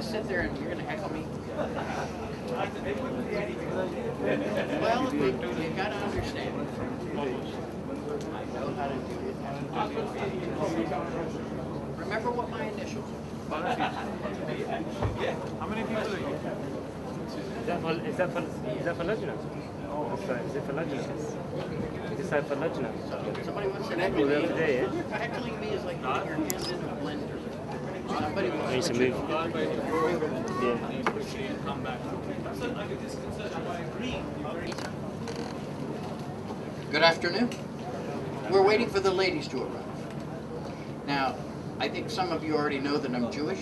sit there and you're going to heckle me? Well, you got to understand. I know how to do it. Remember what my initials are. How many people are you? Is that for Legionnaires? Oh, sorry. Is it for Legionnaires? Is this for Legionnaires? Somebody wants to heckle me. Heckling me is like getting your hands in a blender. Somebody wants to move. Yeah. Good afternoon. We're waiting for the ladies to arrive. Now, I think some of you already know that I'm Jewish,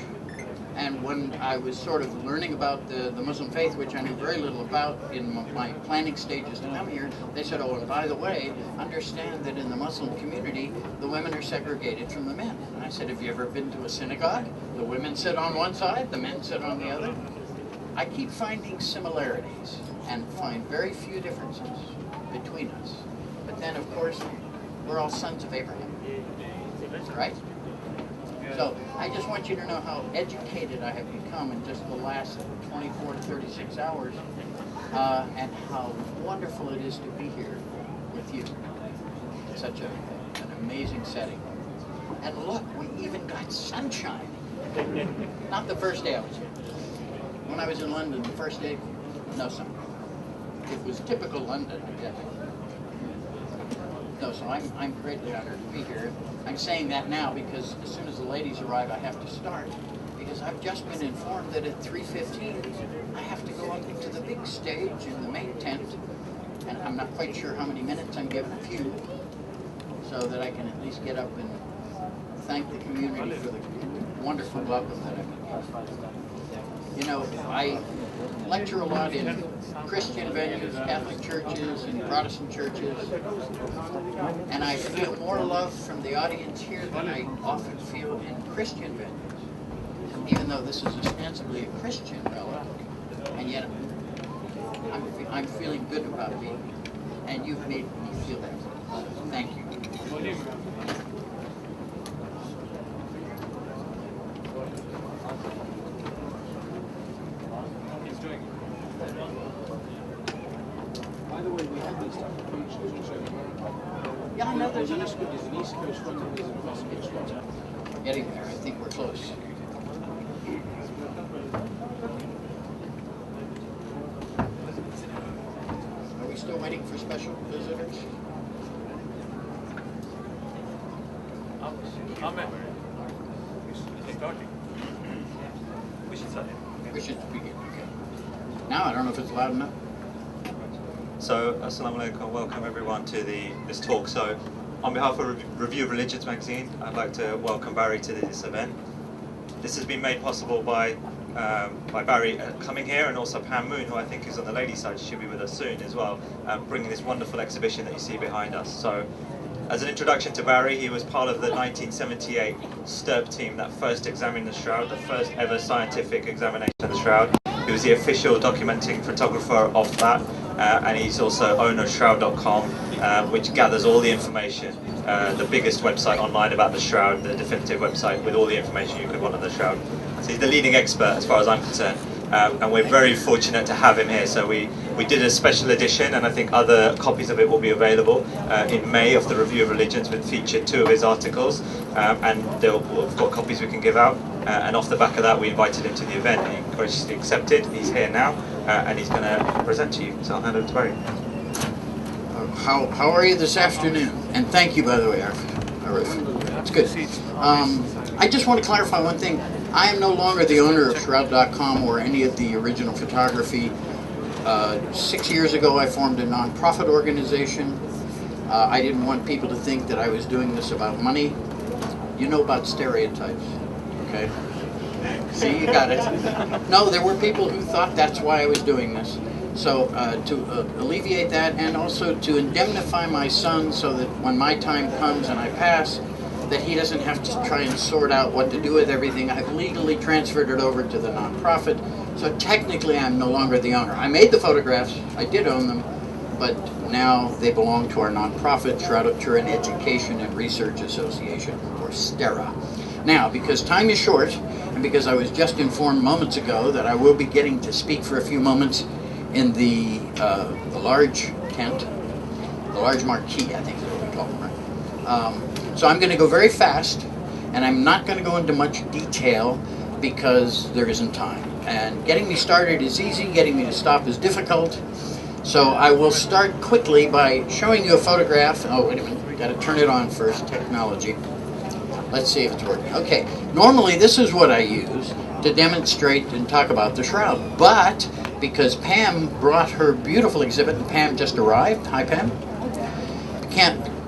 and when I was sort of learning about the Muslim faith, which I knew very little about in my planning stages to come here, they said, oh, and by the way, understand that in the Muslim community, the women are segregated from the men. And I said, have you ever been to a synagogue? The women sit on one side, the men sit on the other. I keep finding similarities and find very few differences between us. But then, of course, we're all sons of Abraham, right? So I just want you to know how educated I have become in just the last 24 to 36 hours, and how wonderful it is to be here with you. Such an amazing setting. And look, we even got sunshine. Not the first day I was here. When I was in London, the first day, no sun. It was typical London, I guess. No, so I'm greatly honored to be here. I'm saying that now because as soon as the ladies arrive, I have to start. Because I've just been informed that at 3:15, I have to go up into the big stage in the main tent. And I'm not quite sure how many minutes I'm given, a few, so that I can at least get up and thank the community for the wonderful welcome that I've been given. You know, I lecture a lot in Christian venues, Catholic churches, and Protestant churches, and I feel more love from the audience here than I often feel in Christian venues, even though this is ostensibly a Christian rally, and yet I'm feeling good about being here, and you've made me feel that. Thank you. Yeah, I know there's an East Coast one and there's a West Coast one. Getting there, I think we're close. Are we still waiting for special visitors? Amen. We should begin. Okay. Now I don't know if it's loud enough. So, assalamu alaikum, welcome everyone to this talk. So, on behalf of Review of Religions magazine, I'd like to welcome Barry to this event. This has been made possible by Barry coming here, and also Pam Moon, who I think is on the ladies' side. She should be with us soon as well, bringing this wonderful exhibition that you see behind us. So, as an introduction to Barry, he was part of the 1978 STURB team that first examined the Shroud, the first ever scientific examination of the Shroud. He was the official documenting photographer of that, and he's also owner of Shroud.com, which gathers all the information, the biggest website online about the Shroud, the definitive website with all the information you could want on the Shroud. So he's the leading expert as far as I'm concerned, and we're very fortunate to have him here. So we did a special edition, and I think other copies of it will be available in May of the Review of Religions, which featured 2 of his articles, and we've got copies we can give out. And off the back of that, we invited him to the event, and he graciously accepted. He's here now, and he's going to present to you. So I'll hand over to Barry. How are you this afternoon? And thank you, by the way, Arif. It's good. I just want to clarify one thing. I am no longer the owner of Shroud.com or any of the original photography. 6 years ago, I formed a non-profit organization. I didn't want people to think that I was doing this about money. You know about stereotypes, okay? See, you got it. No, there were people who thought that's why I was doing this. So to alleviate that, and also to indemnify my son so that when my time comes and I pass, that he doesn't have to try and sort out what to do with everything, I've legally transferred it over to the nonprofit. So technically I'm no longer the owner. I made the photographs, I did own them, but now they belong to our nonprofit, Shroud Education and Research Association, or STERA. Now, because time is short, and because I was just informed moments ago that I will be getting to speak for a few moments in the large tent, the large marquee, I think is what we call them, right? So I'm going to go very fast, and I'm not going to go into much detail because there isn't time. And getting me started is easy, getting me to stop is difficult. So I will start quickly by showing you a photograph. Oh, wait a minute, we got to turn it on first, technology. Let's see if it's working. Okay, normally this is what I use to demonstrate and talk about the shroud, but because Pam brought her beautiful exhibit, and Pam just arrived. Hi, Pam.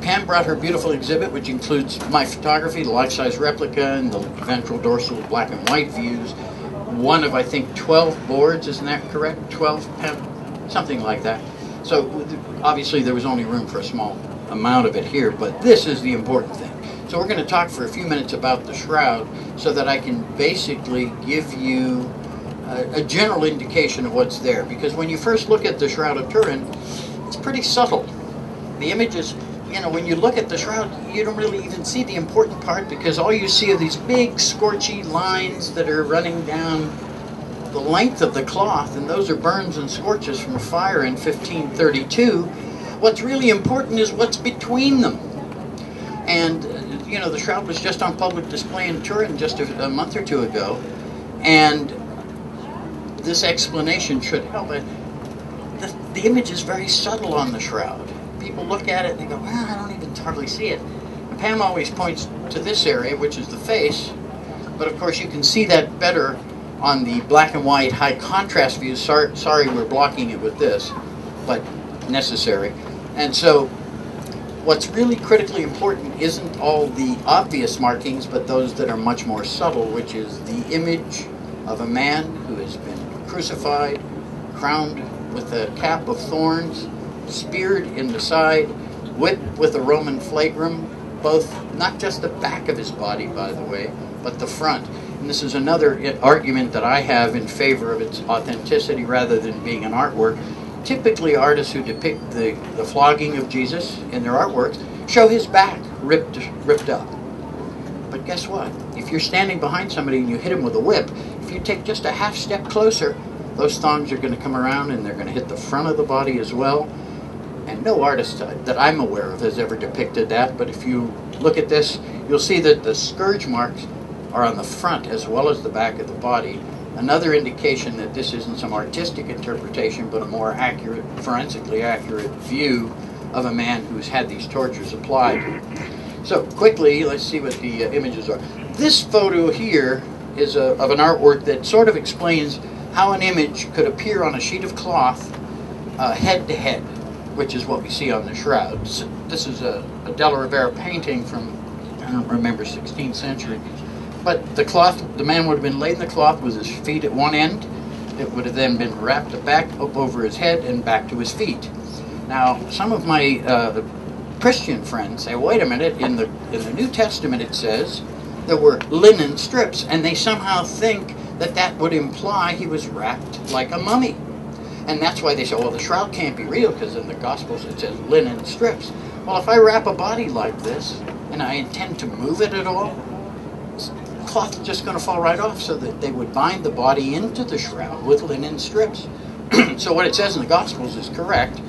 Pam brought her beautiful exhibit, which includes my photography, the life-size replica, and the ventral dorsal black and white views. One of, I think, 12 boards, isn't that correct? 12, Pam? Something like that. So obviously there was only room for a small amount of it here, but this is the important thing. So we're going to talk for a few minutes about the shroud so that I can basically give you a general indication of what's there. Because when you first look at the Shroud of Turin, it's pretty subtle. The images, you know, when you look at the shroud, you don't really even see the important part because all you see are these big scorchy lines that are running down the length of the cloth, and those are burns and scorches from a fire in 1532. What's really important is what's between them. And, you know, the shroud was just on public display in Turin just a month or two ago, and this explanation should help. The image is very subtle on the shroud. People look at it and they go, well, I don't even hardly see it. And Pam always points to this area, which is the face, but of course you can see that better on the black and white high contrast view. Sorry we're blocking it with this, but necessary. And so what's really critically important isn't all the obvious markings, but those that are much more subtle, which is the image of a man who has been crucified, crowned with a cap of thorns, speared in the side, whipped with a Roman flagrum, both, not just the back of his body, by the way, but the front. And this is another argument that I have in favor of its authenticity rather than being an artwork. Typically, artists who depict the flogging of Jesus in their artworks show his back ripped up. But guess what? If you're standing behind somebody and you hit him with a whip, if you take just a half step closer, those thongs are going to come around and they're going to hit the front of the body as well. And no artist that I'm aware of has ever depicted that. But if you look at this, you'll see that the scourge marks are on the front as well as the back of the body. Another indication that this isn't some artistic interpretation, but a more accurate, forensically accurate view of a man who's had these tortures applied. So quickly, let's see what the images are. This photo here is of an artwork that sort of explains how an image could appear on a sheet of cloth head to head, which is what we see on the shroud. So this is a Della Rovere painting from, I don't remember, 16th century. But the cloth, the man would have been laid in the cloth with his feet at one end. It would have then been wrapped back up over his head and back to his feet. Now, some of my Christian friends say, wait a minute, in the New Testament it says there were linen strips, and they somehow think that that would imply he was wrapped like a mummy. And that's why they say, well, the shroud can't be real, because in the Gospels it says linen strips. Well, if I wrap a body like this, and I intend to move it at all, the cloth is just going to fall right off, so that they would bind the body into the shroud with linen strips. So what it says in the Gospels is correct,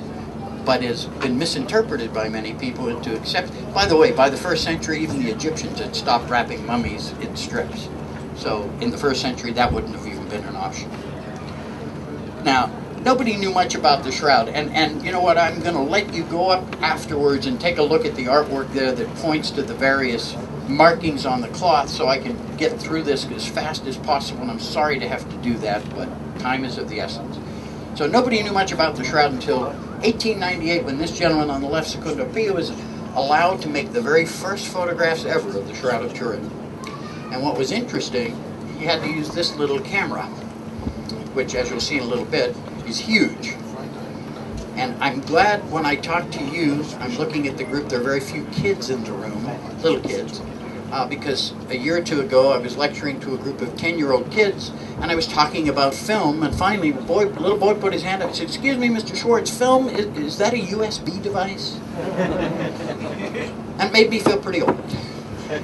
but has been misinterpreted by many people into accept. By the way, by the 1st century, even the Egyptians had stopped wrapping mummies in strips. So in the 1st century, that wouldn't have even been an option. Now, nobody knew much about the shroud, and you know what, I'm going to let you go up afterwards and take a look at the artwork there that points to the various markings on the cloth so I can get through this as fast as possible, and I'm sorry to have to do that, but time is of the essence. So nobody knew much about the shroud until 1898, when this gentleman on the left, Secondo Pio, was allowed to make the very first photographs ever of the Shroud of Turin. And what was interesting, he had to use this little camera, which, as you'll see in a little bit, is huge. And I'm glad when I talk to you, I'm looking at the group, there are very few kids in the room, little kids, because a year or two ago I was lecturing to a group of 10-year-old kids, and I was talking about film, and finally a little boy put his hand up and said, excuse me, Mr. Schwartz, film, is that a USB device? That made me feel pretty old.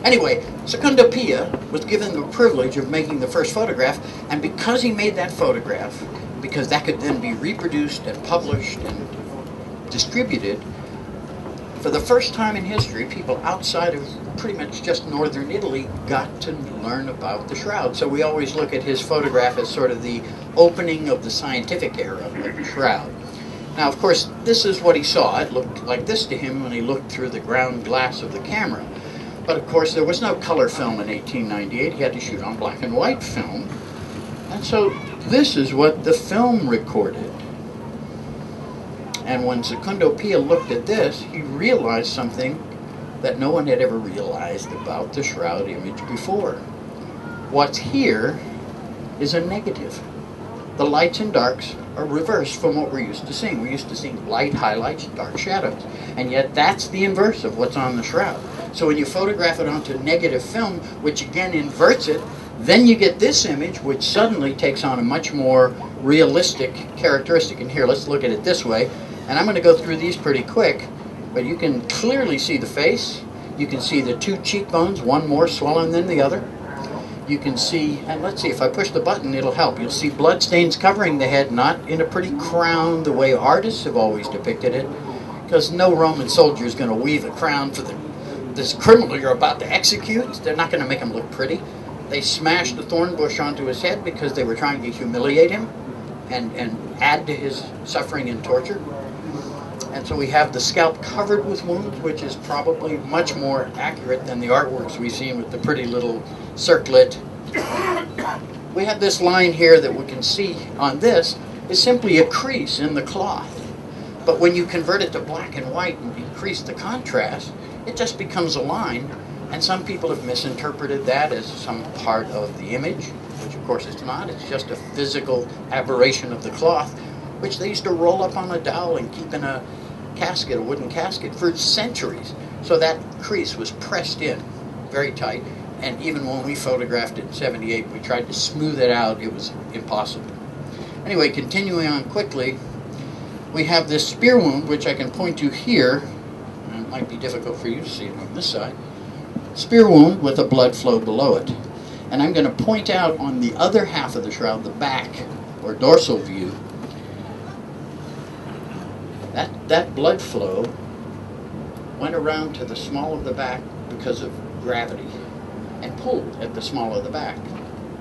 Anyway, Secundo Pia was given the privilege of making the first photograph, and because he made that photograph, because that could then be reproduced and published and distributed, for the first time in history, people outside of pretty much just northern Italy got to learn about the Shroud. So we always look at his photograph as sort of the opening of the scientific era of the Shroud. Now, of course, this is what he saw. It looked like this to him when he looked through the ground glass of the camera. But of course, there was no color film in 1898. He had to shoot on black and white film. And so this is what the film recorded. And when Secundo Pia looked at this, he realized something that no one had ever realized about the Shroud image before. What's here is a negative. The lights and darks are reversed from what we're used to seeing. We're used to seeing light highlights, dark shadows. And yet that's the inverse of what's on the Shroud. So when you photograph it onto negative film, which again inverts it, then you get this image, which suddenly takes on a much more realistic characteristic. And here, let's look at it this way. And I'm going to go through these pretty quick, but you can clearly see the face. You can see the two cheekbones, one more swollen than the other. You can see, and let's see, if I push the button, it'll help. You'll see bloodstains covering the head, not in a pretty crown the way artists have always depicted it, because no Roman soldier is going to weave a crown for this criminal you're about to execute. They're not going to make him look pretty. They smashed the thorn bush onto his head because they were trying to humiliate him and add to his suffering and torture. And so we have the scalp covered with wounds, which is probably much more accurate than the artworks we've seen with the pretty little circlet. We have this line here that we can see on this is simply a crease in the cloth. But when you convert it to black and white and increase the contrast, it just becomes a line. And some people have misinterpreted that as some part of the image, which of course it's not. It's just a physical aberration of the cloth, which they used to roll up on a dowel and keep in a casket, a wooden casket, for centuries. So that crease was pressed in very tight, and even when we photographed it in '78, we tried to smooth it out. It was impossible. Anyway, continuing on quickly, we have this spear wound, which I can point to here, and it might be difficult for you to see it on this side. Spear wound with a blood flow below it. And I'm going to point out on the other half of the Shroud, the back, or dorsal view, that blood flow went around to the small of the back because of gravity and pulled at the small of the back.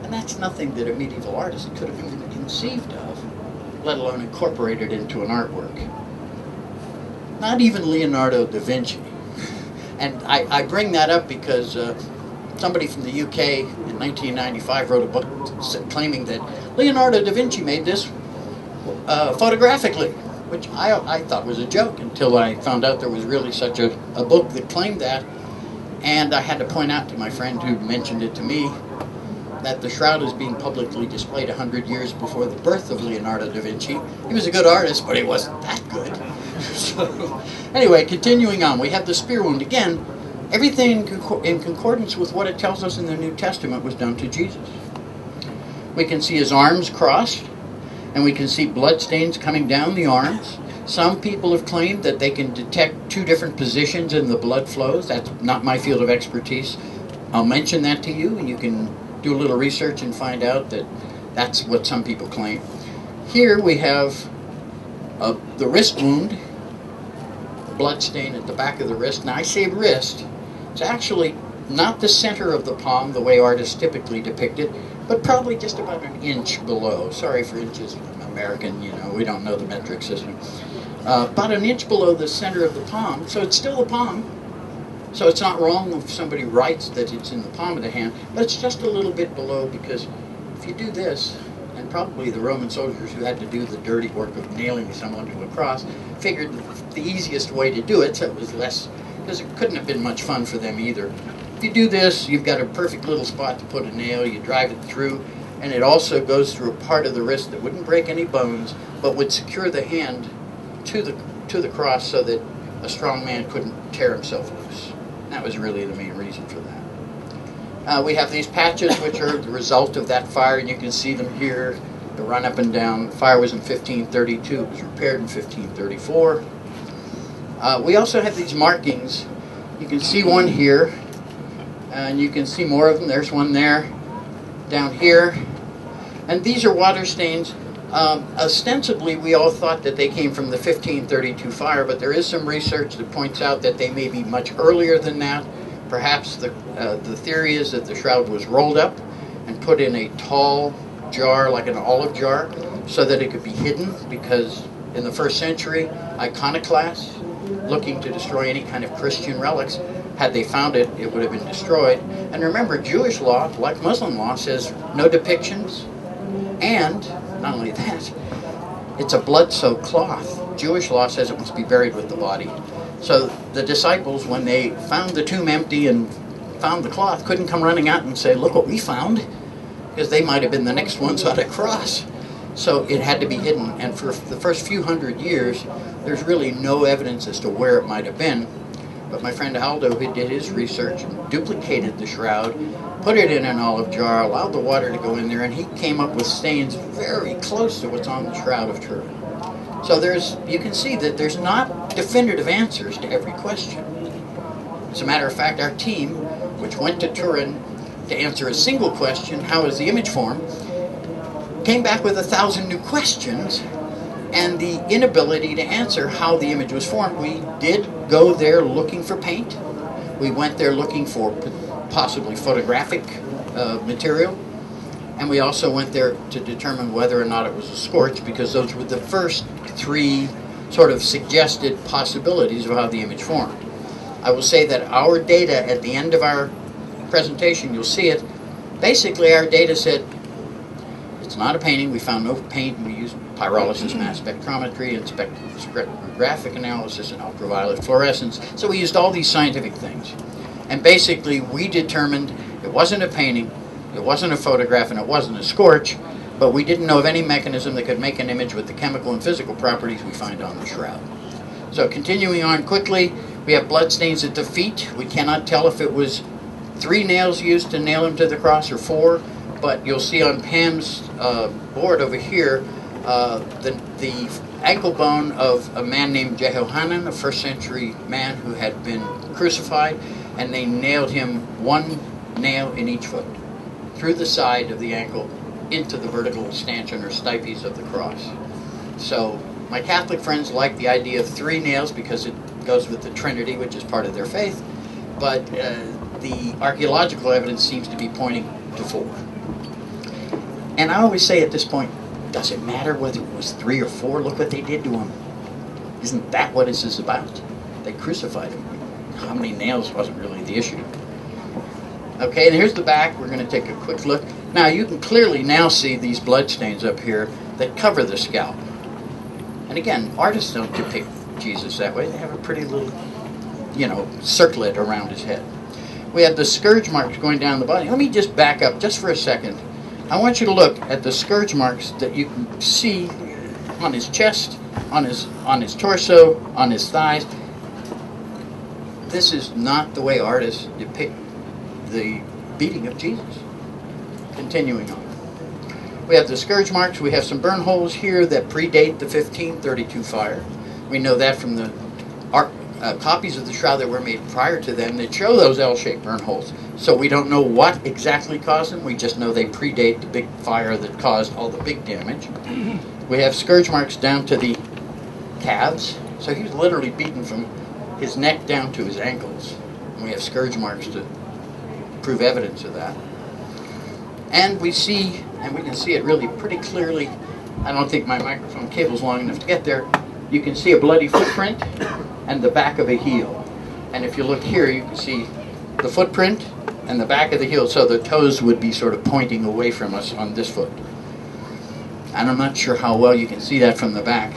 And that's nothing that a medieval artist could have even conceived of, let alone incorporated into an artwork. Not even Leonardo da Vinci. And I bring that up because somebody from the UK in 1995 wrote a book claiming that Leonardo da Vinci made this photographically, which I thought was a joke until I found out there was really such a book that claimed that. And I had to point out to my friend who mentioned it to me that the Shroud is being publicly displayed 100 years before the birth of Leonardo da Vinci. He was a good artist, but he wasn't that good. So, anyway, continuing on, we have the spear wound. Again, everything in concordance with what it tells us in the New Testament was done to Jesus. We can see his arms crossed, and we can see blood stains coming down the arms. Some people have claimed that they can detect two different positions in the blood flows. That's not my field of expertise. I'll mention that to you, and you can do a little research and find out that that's what some people claim. Here we have the wrist wound, blood stain at the back of the wrist. Now I say wrist, it's actually not the center of the palm the way artists typically depict it, but probably just about an inch below. Sorry for inches, I'm American, you know, we don't know the metric system. About an inch below the center of the palm, so it's still the palm. So it's not wrong if somebody writes that it's in the palm of the hand, but it's just a little bit below, because if you do this, and probably the Roman soldiers who had to do the dirty work of nailing someone to a cross figured the easiest way to do it, so it was less, because it couldn't have been much fun for them either. If you do this, you've got a perfect little spot to put a nail, you drive it through, and it also goes through a part of the wrist that wouldn't break any bones, but would secure the hand to the cross so that a strong man couldn't tear himself loose. That was really the main reason for that. We have these patches, which are the result of that fire, and you can see them here. The run up and down. The fire was in 1532. It was repaired in 1534. We also have these markings. You can see one here And you can see more of them. There's one there, down here. And these are water stains. Ostensibly, we all thought that they came from the 1532 fire, but there is some research that points out that they may be much earlier than that. Perhaps the theory is that the shroud was rolled up and put in a tall jar, like an olive jar, so that it could be hidden, because in the first century, iconoclasts looking to destroy any kind of Christian relics, had they found it, it would have been destroyed. And remember, Jewish law, like Muslim law, says no depictions, and not only that, it's a blood-soaked cloth. Jewish law says it must be buried with the body. So the disciples, when they found the tomb empty and found the cloth, couldn't come running out and say, look what we found, because they might have been the next ones on a cross. So it had to be hidden, and for the first few hundred years, there's really no evidence as to where it might have been. But my friend Aldo, who did his research and duplicated the shroud, put it in an olive jar, allowed the water to go in there, and he came up with stains very close to what's on the Shroud of Turin. So you can see that there's not definitive answers to every question. As a matter of fact, our team, which went to Turin to answer a single question, how is the image formed, came back with 1,000 new questions and the inability to answer how the image was formed. We did go there looking for paint. We went there looking for possibly photographic material. And we also went there to determine whether or not it was a scorch, because those were the first 3 sort of suggested possibilities of how the image formed. I will say that our data at the end of our presentation, you'll see it, basically our data said it's not a painting. We found no paint. We used pyrolysis, mass spectrometry, and spectrographic analysis, and ultraviolet fluorescence. So we used all these scientific things. And basically we determined it wasn't a painting, it wasn't a photograph, and it wasn't a scorch, but we didn't know of any mechanism that could make an image with the chemical and physical properties we find on the shroud. So continuing on quickly, we have blood stains at the feet. We cannot tell if it was 3 nails used to nail him to the cross or 4, but you'll see on Pam's board over here the ankle bone of a man named Jehohanan, a 1st century man who had been crucified, and they nailed him 1 nail in each foot, through the side of the ankle into the vertical stanchion or stipes of the cross. So my Catholic friends like the idea of 3 nails because it goes with the Trinity, which is part of their faith, but the archaeological evidence seems to be pointing to 4. And I always say at this point, does it matter whether it was 3 or 4? Look what they did to him. Isn't that what this is about? They crucified him. How many nails wasn't really the issue. Okay, and here's the back. We're going to take a quick look. Now you can clearly now see these blood stains up here that cover the scalp. And again, artists don't depict Jesus that way. They have a pretty little, circlet around his head. We have the scourge marks going down the body. Let me just back up just for a second. I want you to look at the scourge marks that you can see on his chest, on his torso, on his thighs. This is not the way artists depict the beating of Jesus. Continuing on. We have the scourge marks. We have some burn holes here that predate the 1532 fire. We know that from the copies of the shroud that were made prior to them that show those L-shaped burn holes. So we don't know what exactly caused them. We just know they predate the big fire that caused all the big damage. We have scourge marks down to the calves. So he was literally beaten from his neck down to his ankles. And we have scourge marks to prove evidence of that. And we see, and we can see it really pretty clearly. I don't think my microphone cable's long enough to get there. You can see a bloody footprint and the back of a heel. And if you look here, you can see the footprint and the back of the heel, so the toes would be sort of pointing away from us on this foot. And I'm not sure how well you can see that from the back.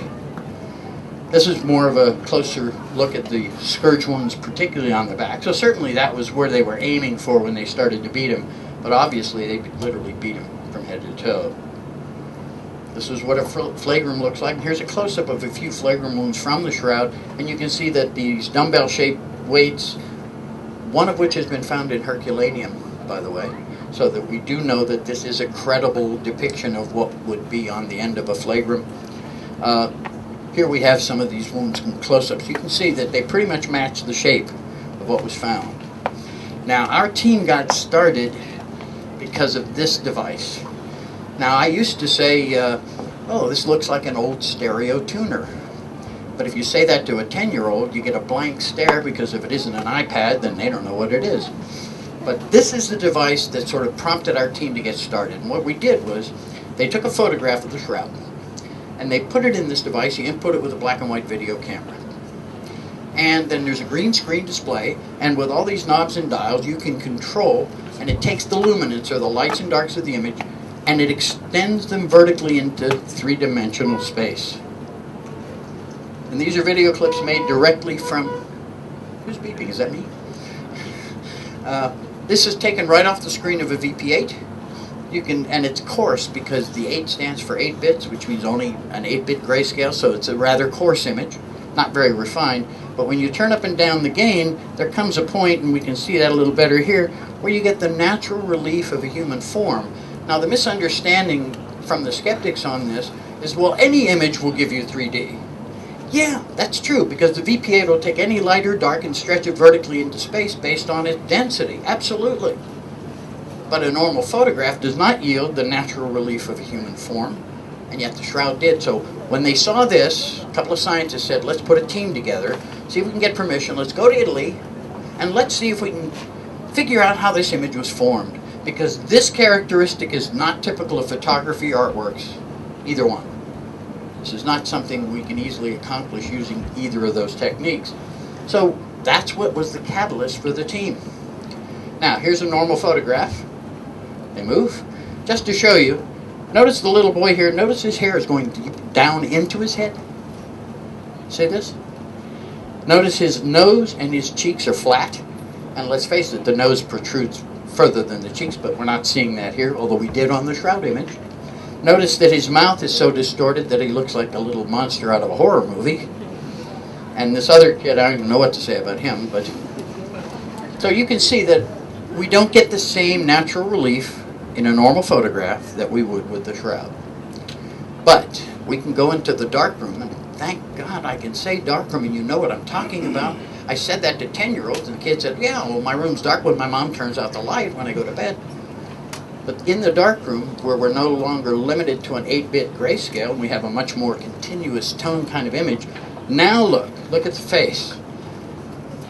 This is more of a closer look at the scourge wounds, particularly on the back. So certainly that was where they were aiming for when they started to beat him, but obviously they literally beat him from head to toe. This is what a flagrum looks like. Here's a close-up of a few flagrum wounds from the shroud, and you can see that these dumbbell-shaped weights, one of which has been found in Herculaneum, by the way, so that we do know that this is a credible depiction of what would be on the end of a flagrum. Here we have some of these wounds in close-ups. You can see that they pretty much match the shape of what was found. Now, our team got started because of this device. Now, I used to say, oh, this looks like an old stereo tuner. But if you say that to a 10-year-old, you get a blank stare, because if it isn't an iPad, then they don't know what it is. But this is the device that sort of prompted our team to get started. And what we did was, they took a photograph of the shroud, and they put it in this device. You input it with a black and white video camera. And then there's a green screen display, and with all these knobs and dials, you can control, and it takes the luminance, or the lights and darks of the image, and it extends them vertically into three-dimensional space. And these are video clips made directly from... Who's beeping? Is that me? This is taken right off the screen of a VP8. You can, and it's coarse because the 8 stands for 8 bits, which means only an 8-bit grayscale, so it's a rather coarse image, not very refined. But when you turn up and down the gain, there comes a point, and we can see that a little better here, where you get the natural relief of a human form. Now, the misunderstanding from the skeptics on this is, well, any image will give you 3D. Yeah, that's true, because the VP8 will take any light or dark and stretch it vertically into space based on its density. Absolutely. But a normal photograph does not yield the natural relief of a human form, and yet the Shroud did. So when they saw this, a couple of scientists said, let's put a team together, see if we can get permission, let's go to Italy, and let's see if we can figure out how this image was formed. Because this characteristic is not typical of photography artworks, either one. This is not something we can easily accomplish using either of those techniques. So that's what was the catalyst for the team. Now, here's a normal photograph. They move. Just to show you, notice the little boy here. Notice his hair is going deep down into his head. See this? Notice his nose and his cheeks are flat. And let's face it, the nose protrudes further than the cheeks, but we're not seeing that here, although we did on the Shroud image. Notice that his mouth is so distorted that he looks like a little monster out of a horror movie. And this other kid, I don't even know what to say about him, but... So you can see that we don't get the same natural relief in a normal photograph that we would with the Shroud. But we can go into the darkroom, and thank God I can say darkroom, and you know what I'm talking about. I said that to 10-year-olds, and the kid said, yeah, well, my room's dark when my mom turns out the light when I go to bed. But in the darkroom, where we're no longer limited to an 8-bit grayscale, and we have a much more continuous tone kind of image, now look at the face.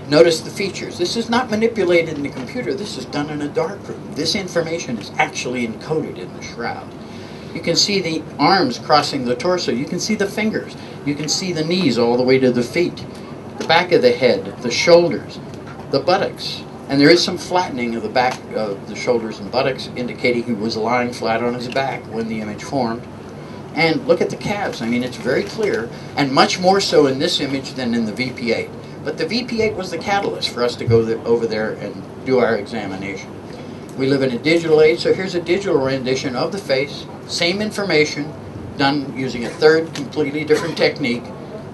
Notice the features. This is not manipulated in the computer, this is done in a darkroom. This information is actually encoded in the Shroud. You can see the arms crossing the torso, you can see the fingers, you can see the knees all the way to the feet, the back of the head, the shoulders, the buttocks. And there is some flattening of the back of the shoulders and buttocks, indicating he was lying flat on his back when the image formed. And look at the calves. I mean, it's very clear, and much more so in this image than in the VP8. But the VP8 was the catalyst for us to go over there and do our examination. We live in a digital age, so here's a digital rendition of the face, same information, done using a third, completely different technique.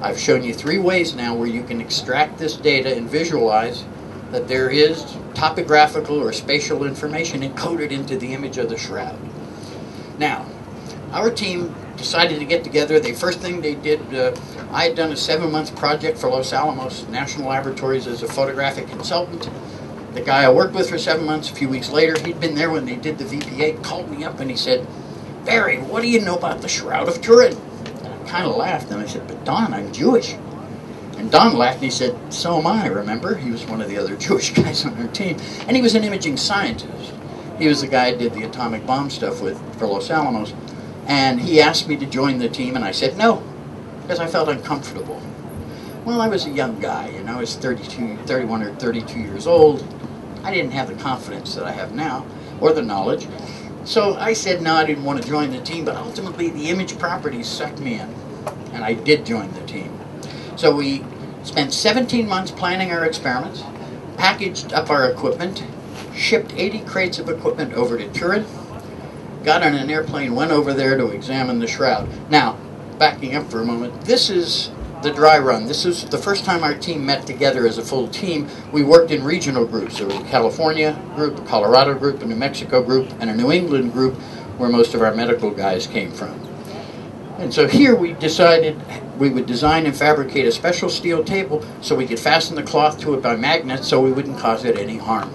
I've shown you 3 ways now where you can extract this data and visualize that there is topographical or spatial information encoded into the image of the Shroud. Now, our team decided to get together. The first thing they did, I had done a 7-month project for Los Alamos National Laboratories as a photographic consultant. The guy I worked with for 7 months, a few weeks later, he'd been there when they did the VP8, called me up and he said, Barry, what do you know about the Shroud of Turin? And I kind of laughed and I said, but Don, I'm Jewish. And Don laughed and he said, so am I, remember? He was one of the other Jewish guys on our team. And he was an imaging scientist. He was the guy I did the atomic bomb stuff with for Los Alamos. And he asked me to join the team, and I said no, because I felt uncomfortable. Well, I was a young guy, you know, I was 31 or 32 years old. I didn't have the confidence that I have now, or the knowledge. So I said no, I didn't want to join the team, but ultimately the image properties sucked me in, and I did join the team. So we spent 17 months planning our experiments, packaged up our equipment, shipped 80 crates of equipment over to Turin, got on an airplane, went over there to examine the Shroud. Now, backing up for a moment, this is the dry run. This is the first time our team met together as a full team. We worked in regional groups. There was a California group, a Colorado group, a New Mexico group, and a New England group where most of our medical guys came from. And so here we decided we would design and fabricate a special steel table so we could fasten the cloth to it by magnets so we wouldn't cause it any harm.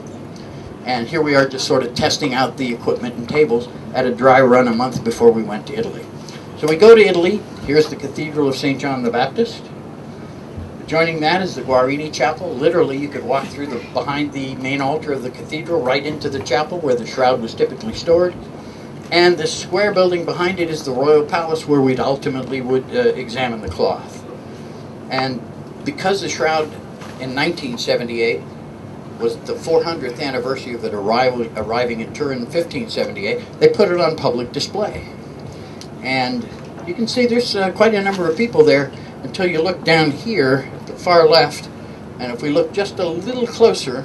And here we are just sort of testing out the equipment and tables at a dry run a month before we went to Italy. So we go to Italy. Here's the Cathedral of St. John the Baptist. Joining that is the Guarini Chapel. Literally, you could walk through behind the main altar of the cathedral right into the chapel where the shroud was typically stored. And this square building behind it is the Royal Palace where we'd ultimately would examine the cloth. And because the shroud in 1978 was the 400th anniversary of it arriving in Turin in 1578, they put it on public display. And you can see there's quite a number of people there until you look down here, the far left, and if we look just a little closer,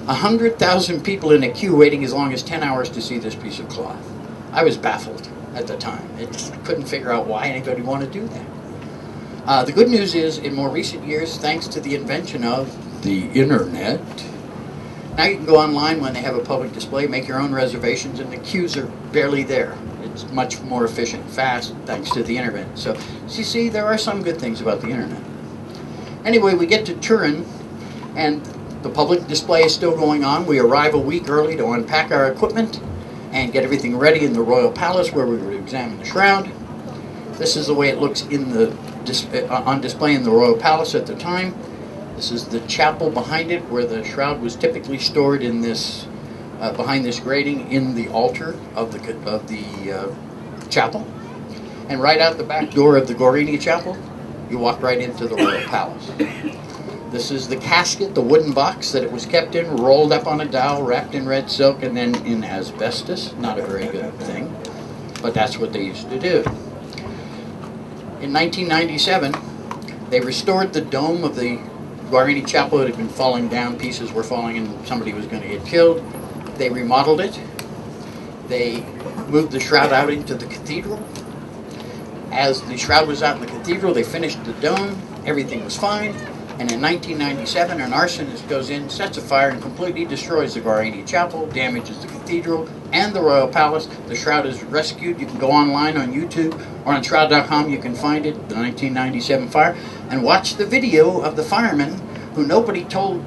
100,000 people in a queue waiting as long as 10 hours to see this piece of cloth. I was baffled at the time. I just couldn't figure out why anybody wanted to do that. The good news is, in more recent years, thanks to the invention of the internet, now you can go online when they have a public display, make your own reservations, and the queues are barely there. It's much more efficient, fast, thanks to the internet. So you see, there are some good things about the internet. Anyway, we get to Turin, and the public display is still going on. We arrive a week early to unpack our equipment and get everything ready in the Royal Palace where we were to examine the shroud. This is the way it looks on display in the Royal Palace at the time. This is the chapel behind it where the shroud was typically stored in this, behind this grating in the altar of the chapel. And right out the back door of the Guarini Chapel, you walk right into the Royal Palace. This is the casket, the wooden box that it was kept in, rolled up on a dowel, wrapped in red silk, and then in asbestos. Not a very good thing, but that's what they used to do. In 1997, they restored the dome of the Guarini Chapel. It had been falling down, pieces were falling, and somebody was going to get killed. They remodeled it. They moved the shroud out into the cathedral. As the shroud was out in the cathedral, they finished the dome. Everything was fine. And in 1997, an arsonist goes in, sets a fire, and completely destroys the Guarini Chapel, damages the cathedral and the Royal Palace. The shroud is rescued. You can go online on YouTube or on Shroud.com. You can find it, the 1997 fire, and watch the video of the fireman who nobody told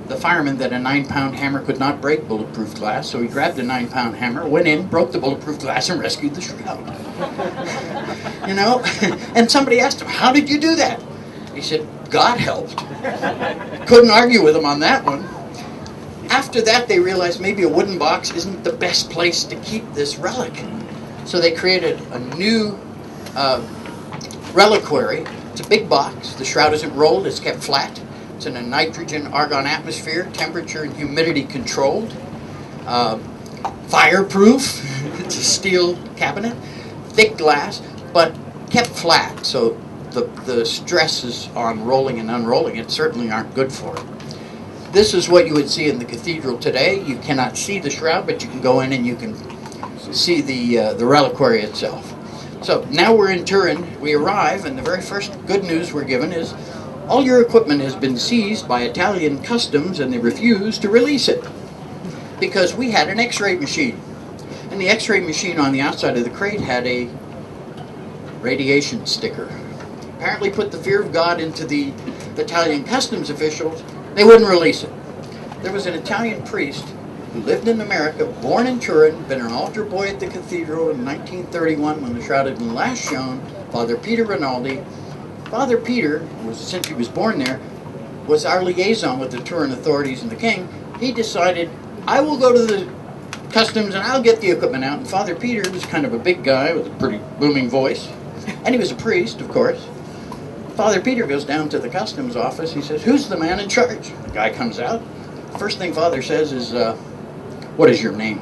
the fireman that a 9-pound hammer could not break bulletproof glass. So he grabbed a 9-pound hammer, went in, broke the bulletproof glass, and rescued the shroud. You know? And somebody asked him, "How did you do that?" He said, "God helped." Couldn't argue with him on that one. After that, they realized maybe a wooden box isn't the best place to keep this relic. So they created a new reliquary. It's a big box. The shroud isn't rolled, it's kept flat. It's in a nitrogen-argon atmosphere, temperature and humidity controlled. Fireproof. It's a steel cabinet. Thick glass, but kept flat. So the stresses on rolling and unrolling it certainly aren't good for it. This is what you would see in the cathedral today. You cannot see the shroud, but you can go in and you can see the reliquary itself. So now we're in Turin. We arrive, and the very first good news we're given is all your equipment has been seized by Italian customs, and they refuse to release it because we had an X-ray machine. And the X-ray machine on the outside of the crate had a radiation sticker. Apparently put the fear of God into the Italian customs officials. They wouldn't release it. There was an Italian priest who lived in America, born in Turin, been an altar boy at the cathedral in 1931 when the shroud had been last shown, Father Peter Rinaldi. Father Peter, since he was born there, was our liaison with the Turin authorities and the king. He decided, I will go to the customs and I'll get the equipment out. And Father Peter was kind of a big guy with a pretty booming voice. And he was a priest, of course. Father Peter goes down to the customs office. He says, "Who's the man in charge?" The guy comes out. First thing Father says is, "What is your name?"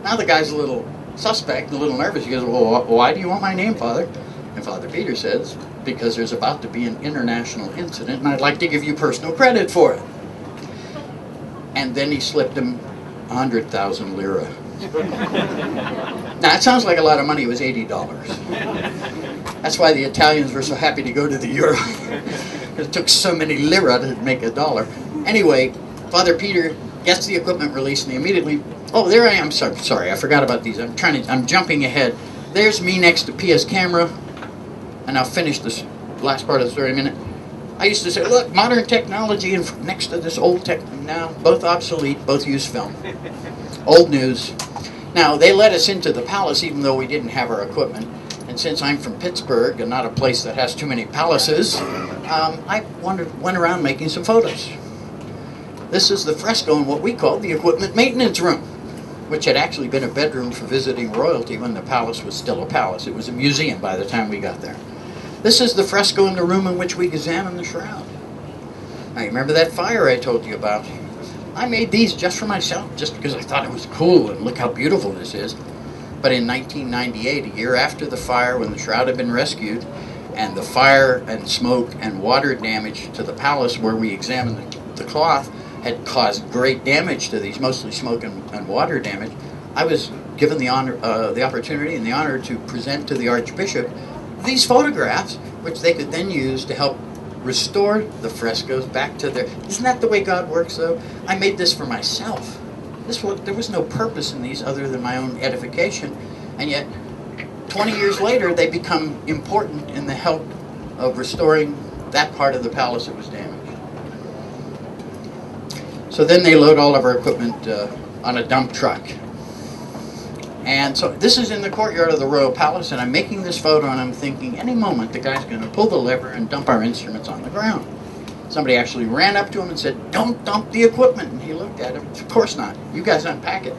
Now the guy's a little suspect, a little nervous. He goes, "Well, why do you want my name, Father?" And Father Peter says, "Because there's about to be an international incident, and I'd like to give you personal credit for it." And then he slipped him 100,000 lira. Now, it sounds like a lot of money. It was $80. That's why the Italians were so happy to go to the euro. It took so many lira to make a dollar. Anyway, Father Peter gets the equipment released, and he immediately, oh, there I am. Sorry, I forgot about these. I'm jumping ahead. There's me next to Pia's camera, and I'll finish this last part of the story in a minute. I used to say, look, modern technology and next to this old tech. Now, both obsolete, both use film. Old news. Now, they let us into the palace even though we didn't have our equipment. And since I'm from Pittsburgh and not a place that has too many palaces, I went around making some photos. This is the fresco in what we called the equipment maintenance room, which had actually been a bedroom for visiting royalty when the palace was still a palace. It was a museum by the time we got there. This is the fresco in the room in which we examined the shroud. Now, you remember that fire I told you about? I made these just for myself, just because I thought it was cool and look how beautiful this is. But in 1998, a year after the fire, when the shroud had been rescued, and the fire and smoke and water damage to the palace where we examined the cloth had caused great damage to these, mostly smoke and water damage, I was given the honor, the opportunity and the honor to present to the Archbishop these photographs, which they could then use to help restore the frescoes back to their... Isn't that the way God works, though? I made this for myself. There was no purpose in these other than my own edification, and yet 20 years later they become important in the help of restoring that part of the palace that was damaged. So then they load all of our equipment on a dump truck. And so this is in the courtyard of the royal palace, and I'm making this photo and I'm thinking any moment the guy's going to pull the lever and dump our instruments on the ground. Somebody actually ran up to him and said, "Don't dump the equipment." And he looked at him, "Of course not. You guys unpack it."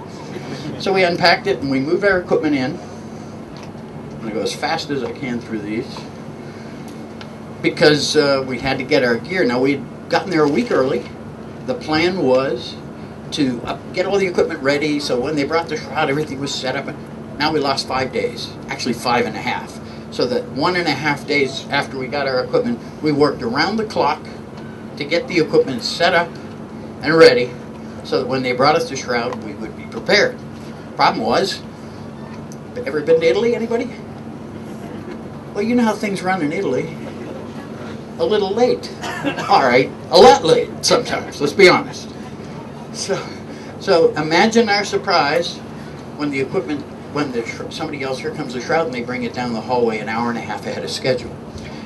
So we unpacked it and we moved our equipment in. I'm going to go as fast as I can through these because we had to get our gear. Now, we'd gotten there a week early. The plan was to get all the equipment ready, so when they brought the shroud, everything was set up. Now we lost 5 days, actually 5.5. So that 1.5 days after we got our equipment, we worked around the clock to get the equipment set up and ready so that when they brought us the shroud, we would be prepared. Problem was, ever been to Italy, anybody? Well, you know how things run in Italy. A little late. All right, a lot late sometimes, let's be honest. So imagine our surprise when the equipment, somebody else, here comes the shroud, and they bring it down the hallway an hour and a half ahead of schedule.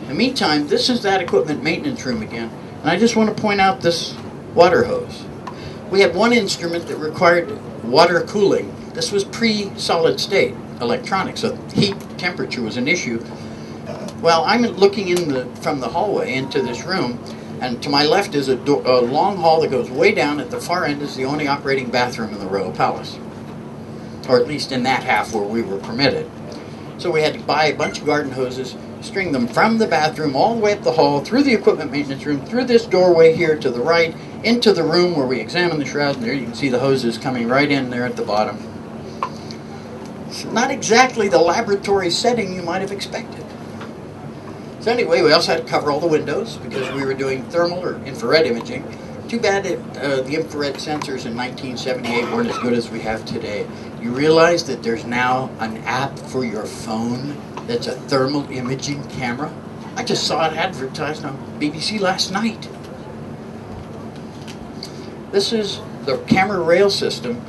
In the meantime, this is that equipment maintenance room again, and I just want to point out this water hose. We had one instrument that required water cooling. This was pre-solid state electronics, so heat temperature was an issue. Well, I'm looking from the hallway into this room, and to my left is a long hall that goes way down. At the far end is the only operating bathroom in the royal palace, or at least in that half where we were permitted. So we had to buy a bunch of garden hoses, string them from the bathroom all the way up the hall, through the equipment maintenance room, through this doorway here to the right, into the room where we examined the shroud, and there you can see the hoses coming right in there at the bottom. It's not exactly the laboratory setting you might have expected. So anyway, we also had to cover all the windows because we were doing thermal or infrared imaging. Too bad the infrared sensors in 1978 weren't as good as we have today. You realize that there's now an app for your phone that's a thermal imaging camera? I just saw it advertised on BBC last night. This is the camera rail system.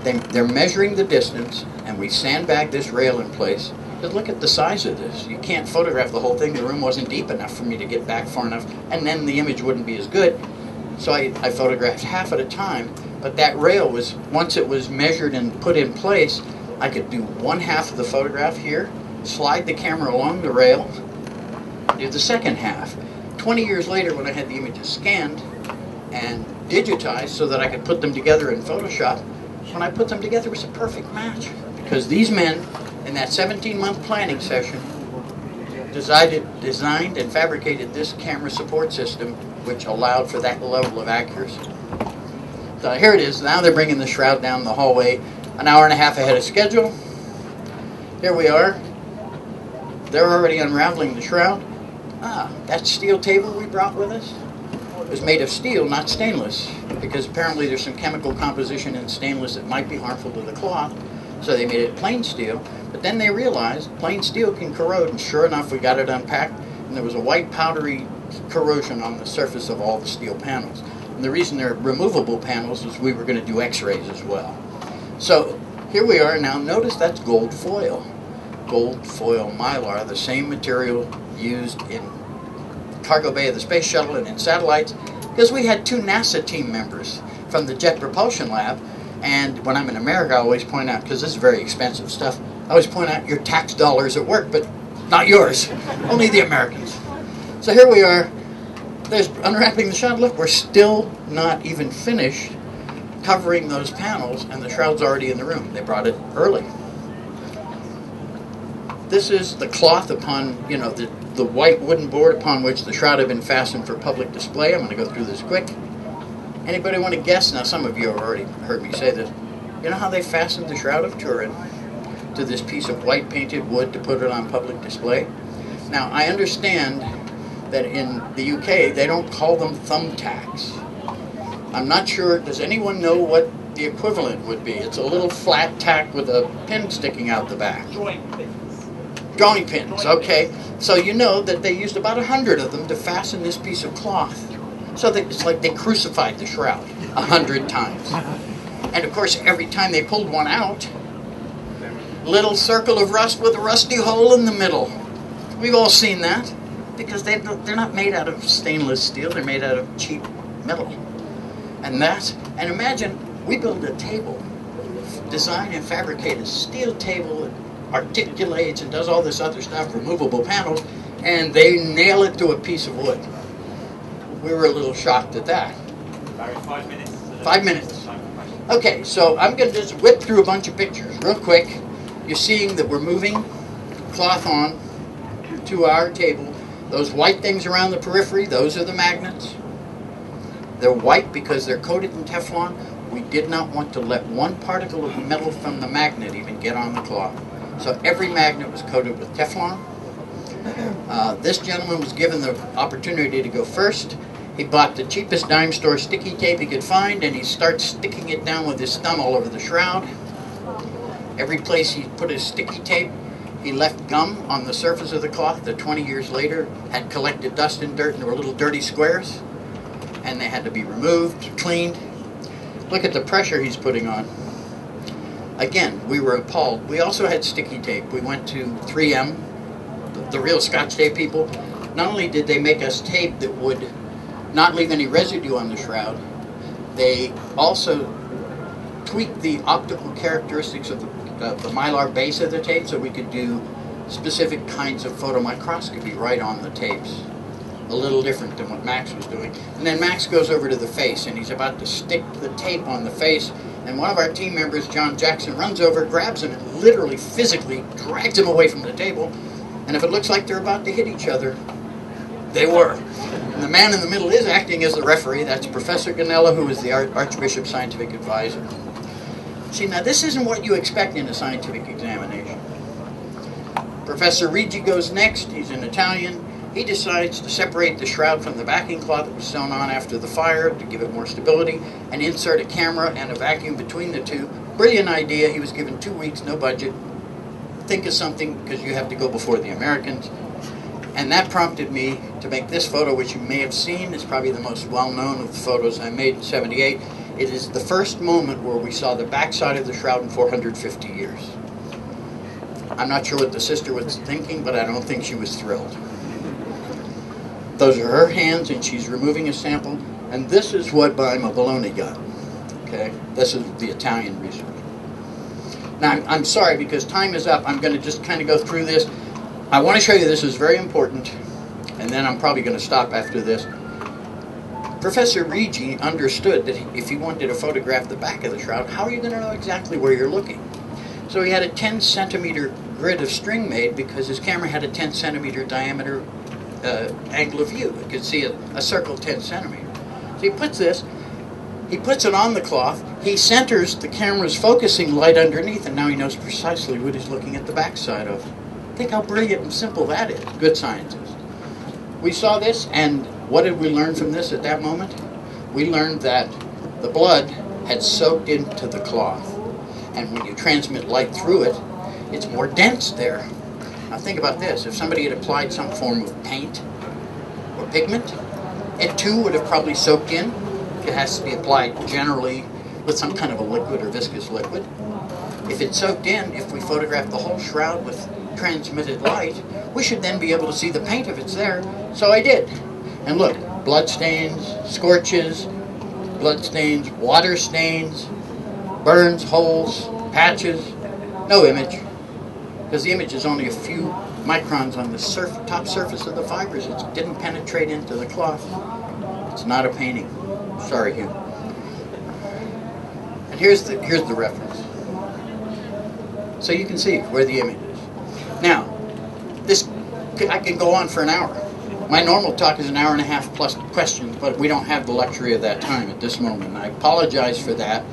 They're measuring the distance, and we sandbag this rail in place. But look at the size of this. You can't photograph the whole thing. The room wasn't deep enough for me to get back far enough, and then the image wouldn't be as good. So I photographed half at a time, but that rail was, once it was measured and put in place, I could do one half of the photograph here, slide the camera along the rail, do the second half. 20 years later, when I had the images scanned and digitized so that I could put them together in Photoshop, when I put them together, it was a perfect match. Because these men, in that 17-month planning session, designed and fabricated this camera support system, which allowed for that level of accuracy. So here it is. Now they're bringing the shroud down the hallway an hour and a half ahead of schedule. Here we are. They're already unraveling the shroud. That steel table we brought with us was made of steel, not stainless, because apparently there's some chemical composition in stainless that might be harmful to the cloth. So they made it plain steel, but then they realized plain steel can corrode, and sure enough, we got it unpacked, and there was a white powdery corrosion on the surface of all the steel panels. And the reason they're removable panels is we were going to do x-rays as well. So here we are now. Notice that's gold foil. Gold foil mylar, the same material used in cargo bay of the space shuttle and in satellites, because we had 2 NASA team members from the Jet Propulsion Lab. And when I'm in America, I always point out, because this is very expensive stuff, I always point out your tax dollars at work, but not yours, only the Americans. So here we are, there's unwrapping the shroud. Look, we're still not even finished covering those panels, and the shroud's already in the room. They brought it early. This is the cloth upon, you know, the white wooden board upon which the shroud had been fastened for public display. I'm going to go through this quick. Anybody want to guess? Now, some of you have already heard me say this. You know how they fastened the Shroud of Turin to this piece of white painted wood to put it on public display? Now, I understand that in the UK, they don't call them thumbtacks. I'm not sure, does anyone know what the equivalent would be? It's a little flat tack with a pin sticking out the back. Drawing pins. Drawing pins, okay. So you know that they used about 100 of them to fasten this piece of cloth. So that it's like they crucified the shroud 100 times. And of course, every time they pulled one out, little circle of rust with a rusty hole in the middle. We've all seen that, because they're not made out of stainless steel, they're made out of cheap metal. And imagine, we build a table, design and fabricate a steel table that articulates and does all this other stuff, removable panels, and they nail it to a piece of wood. We were a little shocked at that. Barry, 5 minutes. 5 minutes. Okay, so I'm going to just whip through a bunch of pictures real quick. You're seeing that we're moving cloth on to our table. Those white things around the periphery, those are the magnets. They're white because they're coated in Teflon. We did not want to let one particle of metal from the magnet even get on the cloth. So every magnet was coated with Teflon. This gentleman was given the opportunity to go first. He bought the cheapest dime store sticky tape he could find, and he starts sticking it down with his thumb all over the shroud. Every place he put his sticky tape, he left gum on the surface of the cloth that 20 years later had collected dust and dirt, and there were little dirty squares, and they had to be removed, cleaned. Look at the pressure he's putting on. Again, we were appalled. We also had sticky tape. We went to 3M, the real Scotch tape people. Not only did they make us tape that would not leave any residue on the shroud, they also tweaked the optical characteristics of the mylar base of the tape so we could do specific kinds of photomicroscopy right on the tapes. A little different than what Max was doing. And then Max goes over to the face, and he's about to stick the tape on the face, and one of our team members, John Jackson, runs over, grabs him, and literally, physically drags him away from the table. And if it looks like they're about to hit each other, they were. And the man in the middle is acting as the referee. That's Professor Ganella, who is the Archbishop's scientific advisor. See, now this isn't what you expect in a scientific examination. Professor Ricci goes next. He's an Italian. He decides to separate the shroud from the backing cloth that was sewn on after the fire to give it more stability, and insert a camera and a vacuum between the two. Brilliant idea. He was given 2 weeks, no budget. Think of something, because you have to go before the Americans. And that prompted me to make this photo, which you may have seen. It's probably the most well-known of the photos I made in '78. It is the first moment where we saw the backside of the shroud in 450 years. I'm not sure what the sister was thinking, but I don't think she was thrilled. Those are her hands, and she's removing a sample. And this is what Baima Bologna got. Okay, this is the Italian research. Now, I'm sorry, because time is up. I'm going to just kind of go through this. I want to show you this is very important, and then I'm probably going to stop after this. Professor Ricci understood that if he wanted to photograph the back of the shroud, how are you going to know exactly where you're looking? So he had a 10-centimeter grid of string made, because his camera had a 10-centimeter diameter angle of view. You could see a circle 10 centimeters. So he puts it on the cloth, he centers the camera's focusing light underneath, and now he knows precisely what he's looking at the backside of. Think how brilliant and simple that is. Good scientist. We saw this, and what did we learn from this at that moment? We learned that the blood had soaked into the cloth, and when you transmit light through it, it's more dense there. Now think about this. If somebody had applied some form of paint or pigment, it too would have probably soaked in. It has to be applied generally with some kind of a liquid or viscous liquid. If it soaked in, if we photograph the whole shroud with transmitted light, we should then be able to see the paint if it's there. So I did. And look, blood stains, scorches, blood stains, water stains, burns, holes, patches, no image. Because the image is only a few microns on the top surface of the fibers. It didn't penetrate into the cloth. It's not a painting. Sorry, Hugh. And here's the reference. So you can see where the image is. Now, I can go on for an hour. My normal talk is an hour and a half plus questions, but we don't have the luxury of that time at this moment. And I apologize for that,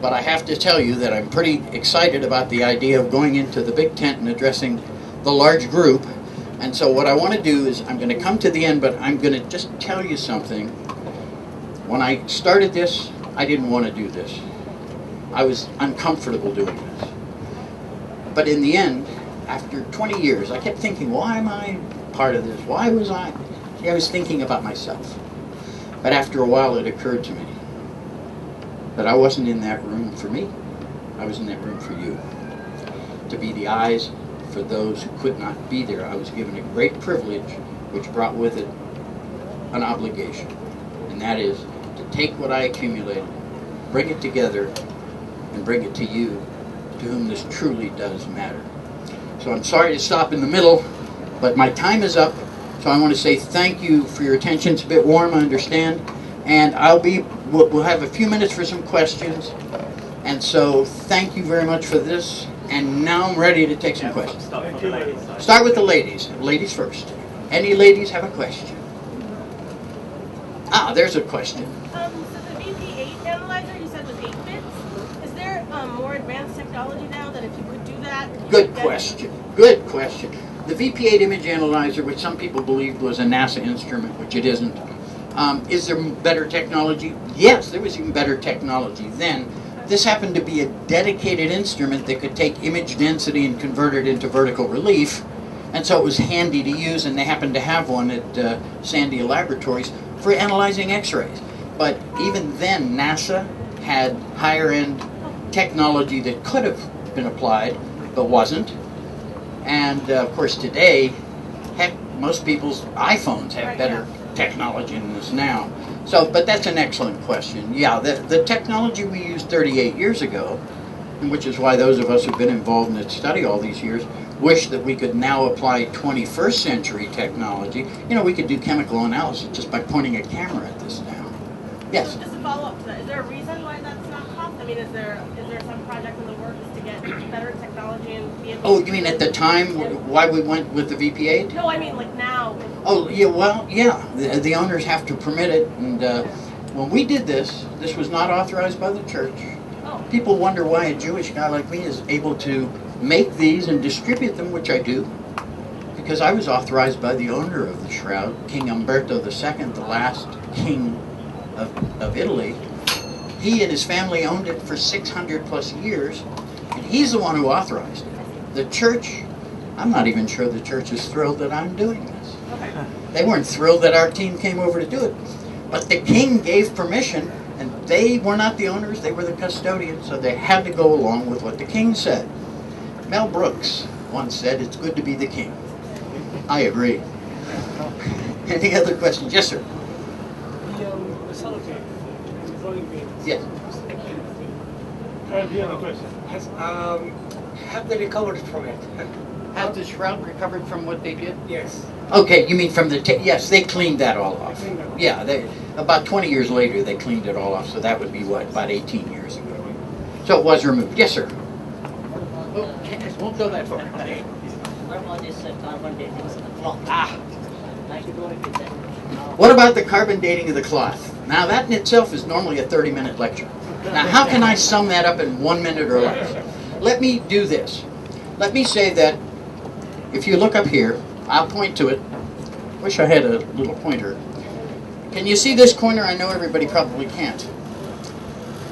but I have to tell you that I'm pretty excited about the idea of going into the big tent and addressing the large group. And so what I want to do is I'm going to come to the end, but I'm going to just tell you something. When I started this, I didn't want to do this. I was uncomfortable doing this. But in the end, after 20 years, I kept thinking, why am I part of this? Why was I? See, I was thinking about myself. But after a while, it occurred to me that I wasn't in that room for me. I was in that room for you. To be the eyes for those who could not be there. I was given a great privilege, which brought with it an obligation. And that is to take what I accumulated, bring it together, and bring it to you, to whom this truly does matter. So I'm sorry to stop in the middle, but my time is up, so I want to say thank you for your attention. It's a bit warm, I understand, and we'll have a few minutes for some questions, and so thank you very much for this, and now I'm ready to take some questions. Start with the ladies. Ladies first. Any ladies have a question? There's a question. So the VP8 analyzer you said was 8 bits. Is there more advanced technology now that if you could do that? Good question. Good question. The VP8 image analyzer, which some people believed was a NASA instrument, which it isn't, is there better technology? Yes, there was even better technology then. This happened to be a dedicated instrument that could take image density and convert it into vertical relief, and so it was handy to use, and they happened to have one at Sandia Laboratories for analyzing X-rays. But even then, NASA had higher-end technology that could have been applied, but wasn't. And of course today, heck, most people's iPhones have better technology than this now. So, but that's an excellent question. Yeah, the technology we used 38 years ago, and which is why those of us who've been involved in its study all these years wish that we could now apply 21st century technology. You know, we could do chemical analysis just by pointing a camera at this now. Yes? So just a follow-up to that, is there a reason why that's not cost? I mean, is there some project in the works to get better technology and be able Oh, you mean at the time why we went with the VP8? No, I mean like now. Oh, yeah, well, yeah. The owners have to permit it. And when we did this was not authorized by the church. Oh. People wonder why a Jewish guy like me is able to make these and distribute them, which I do, because I was authorized by the owner of the Shroud, King Umberto II, the last king of Italy. He and his family owned it for 600 plus years, and he's the one who authorized it. The church, I'm not even sure the church is thrilled that I'm doing this. They weren't thrilled that our team came over to do it. But the king gave permission, and they were not the owners, they were the custodians, so they had to go along with what the king said. Mel Brooks once said, "It's good to be the king." I agree. Any other questions? Yes, sir. The sellotape, the drawing beams. Yes. Do you have a question? Have they recovered from it? Has the Shroud recovered from what they did? Yes. Okay, you mean from the yes, they cleaned that all off. Yeah, about 20 years later they cleaned it all off, so that would be what, about 18 years ago. So it was removed. Yes, sir. Oh, won't go that far. What about this carbon dating of the cloth? Like you do it with that. What about the carbon dating of the cloth? Now that in itself is normally a 30-minute lecture. Now how can I sum that up in 1 minute or less? Let me do this. Let me say that if you look up here, I'll point to it. Wish I had a little pointer. Can you see this corner? I know everybody probably can't.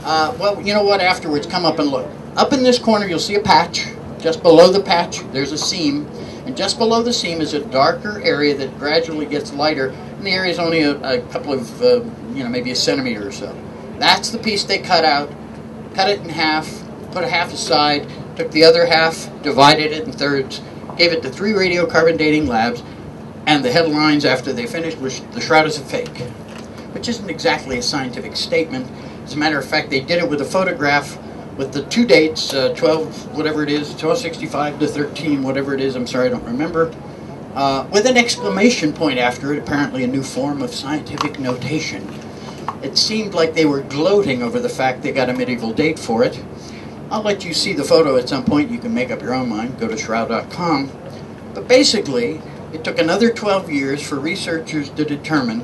Well, you know what? Afterwards, come up and look. Up in this corner, you'll see a patch. Just below the patch, there's a seam. And just below the seam is a darker area that gradually gets lighter. And the area is only a couple of, maybe a centimeter or so. That's the piece they cut out, cut it in half, put a half aside, took the other half, divided it in thirds, gave it to 3 radiocarbon dating labs, And the headlines after they finished was, "The Shroud is a fake," which isn't exactly a scientific statement. As a matter of fact, they did it with a photograph with the two dates, 12, whatever it is, 1265 to 13, whatever it is, I'm sorry, I don't remember, with an exclamation point after it, apparently a new form of scientific notation. It seemed like they were gloating over the fact they got a medieval date for it. I'll let you see the photo at some point. You can make up your own mind. Go to shroud.com. But basically, it took another 12 years for researchers to determine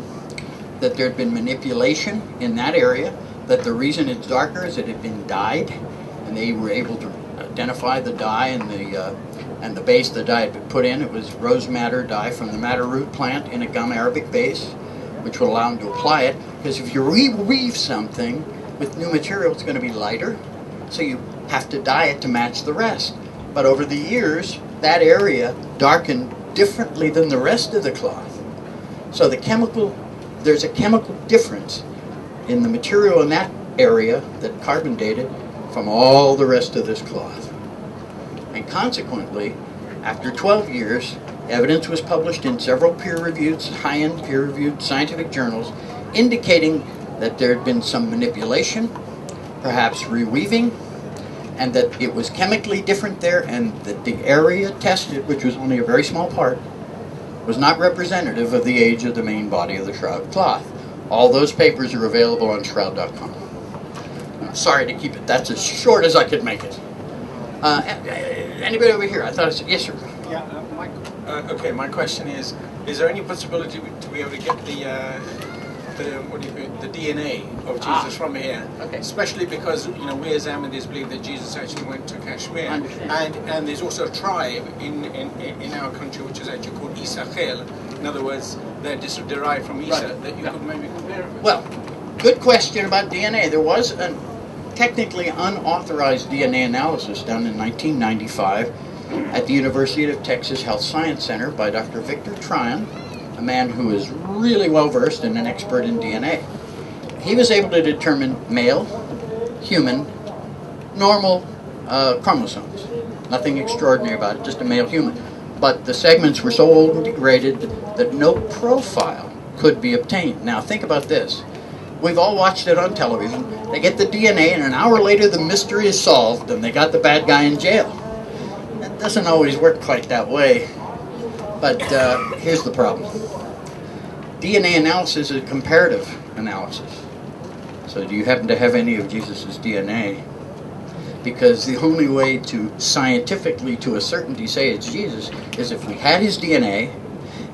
that there had been manipulation in that area, that the reason it's darker is it had been dyed, and they were able to identify the dye and the base the dye had been put in. It was rose madder dye from the madder root plant in a gum arabic base, which would allow them to apply it, because if you reweave something with new material, it's going to be lighter, so you have to dye it to match the rest. But over the years, that area darkened differently than the rest of the cloth. So there's a chemical difference in the material in that area that carbon dated from all the rest of this cloth. And consequently, after 12 years, evidence was published in several peer-reviewed, high-end peer-reviewed scientific journals indicating that there had been some manipulation, perhaps reweaving, and that it was chemically different there, and that the area tested, which was only a very small part, was not representative of the age of the main body of the shroud cloth. All those papers are available on shroud.com. Sorry to keep it, that's as short as I could make it. Anybody over here? I thought I said, yes, sir. Yeah, okay, my question is there any possibility to be able to get the DNA of Jesus from here? Okay. Especially because, you know, we as Ahmadis believe that Jesus actually went to Kashmir. Understand. And there's also a tribe in our country which is actually called Isa Khel. In other words, they're just derived from Isa, Right. that you could maybe compare it with. Well, good question about DNA. There was a technically unauthorized DNA analysis done in 1995 at the University of Texas Health Science Center by Dr. Victor Tryon, a man who is really well versed and an expert in DNA. He was able to determine male, human, normal chromosomes. Nothing extraordinary about it, just a male human. But the segments were so old and degraded that no profile could be obtained. Now think about this. We've all watched it on television. They get the DNA and an hour later the mystery is solved and they got the bad guy in jail. That doesn't always work quite that way. But here's the problem. DNA analysis is a comparative analysis. So do you happen to have any of Jesus' DNA? Because the only way to scientifically, to a certainty, say it's Jesus is if we had his DNA,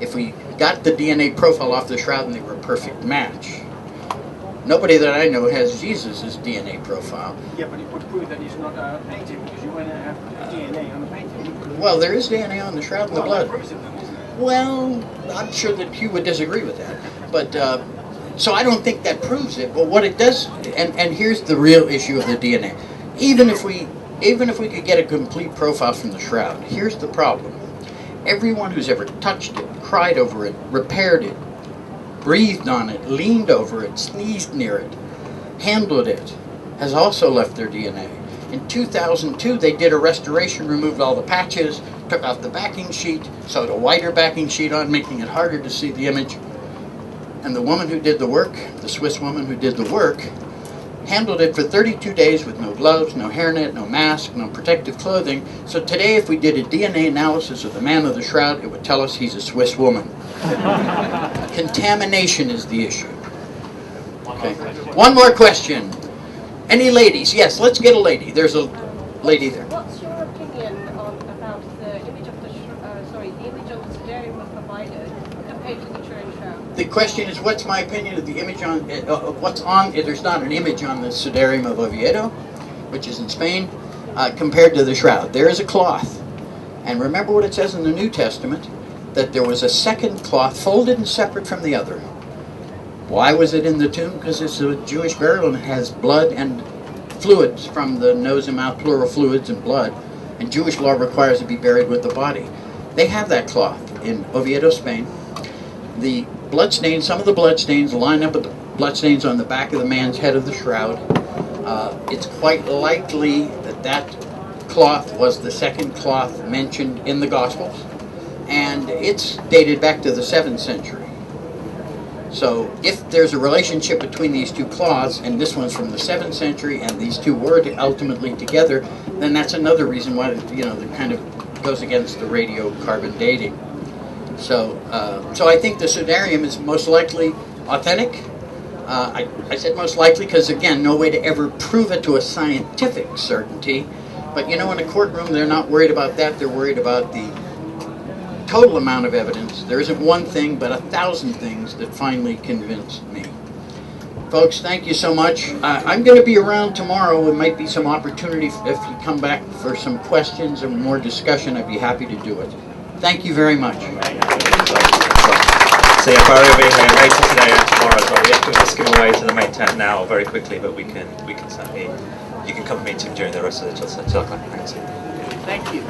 if we got the DNA profile off the shroud and they were a perfect match. Nobody that I know has Jesus' DNA profile. Yeah, but it would prove that he's not a painting because you wouldn't have DNA on the painting. Well, there is DNA on the shroud and the blood. Well, I'm sure that Hugh would disagree with that. But, so I don't think that proves it. But what it does, and here's the real issue of the DNA. Even if we could get a complete profile from the shroud, here's the problem. Everyone who's ever touched it, cried over it, repaired it, breathed on it, leaned over it, sneezed near it, handled it, has also left their DNA. In 2002, they did a restoration, removed all the patches, took off the backing sheet, sewed a wider backing sheet on, making it harder to see the image. And the woman who did the work, the Swiss woman who did the work, handled it for 32 days with no gloves, no hairnet, no mask, no protective clothing. So today, if we did a DNA analysis of the man of the shroud, it would tell us he's a Swiss woman. Contamination is the issue. Okay. One more question. Any ladies? Yes, let's get a lady. There's a lady there. What's your opinion about the image of the image of the Sudarium was provided compared to the Turin Shroud? The question is, what's my opinion of the image on what's on? There's not an image on the Sudarium of Oviedo, which is in Spain, compared to the shroud. There is a cloth, and remember what it says in the New Testament, that there was a second cloth folded and separate from the other. Why was it in the tomb? Because it's a Jewish burial and it has blood and fluids from the nose and mouth, plural fluids and blood, and Jewish law requires it be buried with the body. They have that cloth in Oviedo, Spain. The bloodstains, some of the bloodstains line up with the bloodstains on the back of the man's head of the shroud. It's quite likely that that cloth was the second cloth mentioned in the Gospels. and it's dated back to the 7th century. So if there's a relationship between these two cloths, and this one's from the 7th century, and these two were ultimately together, then that's another reason why, you know, that kind of goes against the radiocarbon dating. So, so I think the Sudarium is most likely authentic. I said most likely because, again, no way to ever prove it to a scientific certainty. But, you know, in a courtroom, they're not worried about that. They're worried about the total amount of evidence. There isn't one thing, but 1,000 things that finally convinced me. Folks, thank you so much. I'm going to be around tomorrow. There might be some opportunity if you come back for some questions or more discussion. I'd be happy to do it. Thank you very much. So yeah, Barrie will be here later today and tomorrow as well. We have to whisk him away to the main tent now very quickly, but we can certainly, you can come meet him during the rest of the talk. Thanks. Thank you.